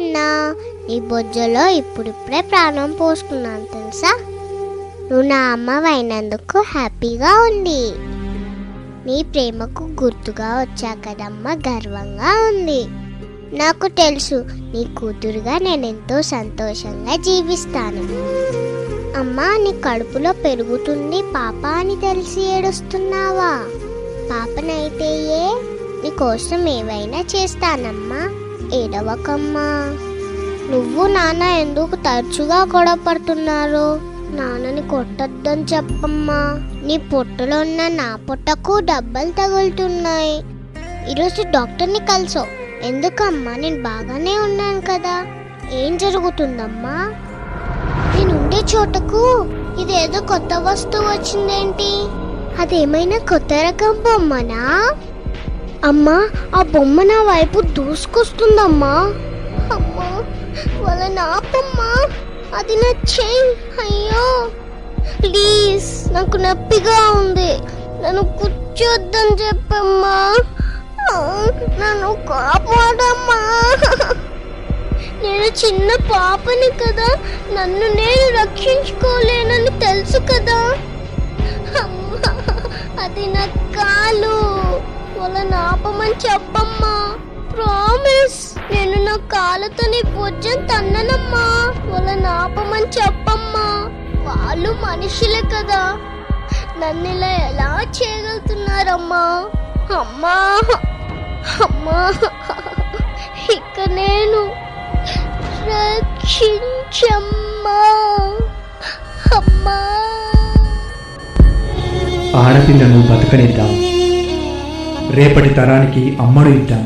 కన్నా నీ బొజ్జలో ఇప్పుడిప్పుడే ప్రాణం పోసుకున్నాను తెలుసా. నువ్వు నా అమ్మవైనందుకు హ్యాపీగా ఉంది. నీ ప్రేమకు గుర్తుగా వచ్చా కదమ్మా, గర్వంగా ఉంది. నాకు తెలుసు నీ కూతురుగా నేను ఎంతో సంతోషంగా జీవిస్తాను. అమ్మా, నీ కడుపులో పెరుగుతుంది పాప అని తెలిసి ఏడుస్తున్నావా? పాపనైతే నీకోసం ఏవైనా చేస్తానమ్మా, ఏడవకమ్మా. నువ్వు నాన్న ఎందుకు తరచుగా గొడవ పడుతున్నారు? నాన్నని కొట్టొద్దని చెప్పమ్మా. నీ పొట్టలో ఉన్న నా పొట్టకు డబ్బలు తగులుతున్నాయి. ఈరోజు డాక్టర్ని కలిసో. ఎందుకమ్మా? నేను బాగానే ఉన్నాను కదా. ఏం జరుగుతుందమ్మా? నేను ఉండే చోటకు ఇదేదో కొత్త వస్తువు వచ్చిందేంటి? అదేమైనా కొత్త రకం బొమ్మనా? అమ్మా, ఆ బొమ్మ నా వైపు దూసుకొస్తుందమ్మా. అమ్మా, వాళ్ళ నాపమ్మా, అది నా చెయ్యి. అయ్యో ప్లీజ్, నాకు నొప్పిగా ఉంది. నన్ను కూర్చోద్దని చెప్పమ్మా. నన్ను కాపాడమ్మా. నేను చిన్న పాపని కదా, నన్ను నేను రక్షించుకోలేనని తెలుసు కదా. అమ్మా, అది నా కాలు. వాళ్ళని ఆపమని చెప్పమ్మా. ప్రామిస్, నేను నా కాళ్ళతో నీ భుజం తన్ననమ్మా. వాళ్ళని ఆపమని చెప్పమ్మా. వాళ్ళు మనుషులే కదా, నన్ను ఇలా ఎలా చేయగలుగుతున్నారమ్మా? అమ్మా అమ్మా, ఇక నేను రక్షించమ్మా. అమ్మా, ఆడపిల్లను బతకనిద్దాం, రేపటి తరానికి అమ్మడు ఇద్దాం.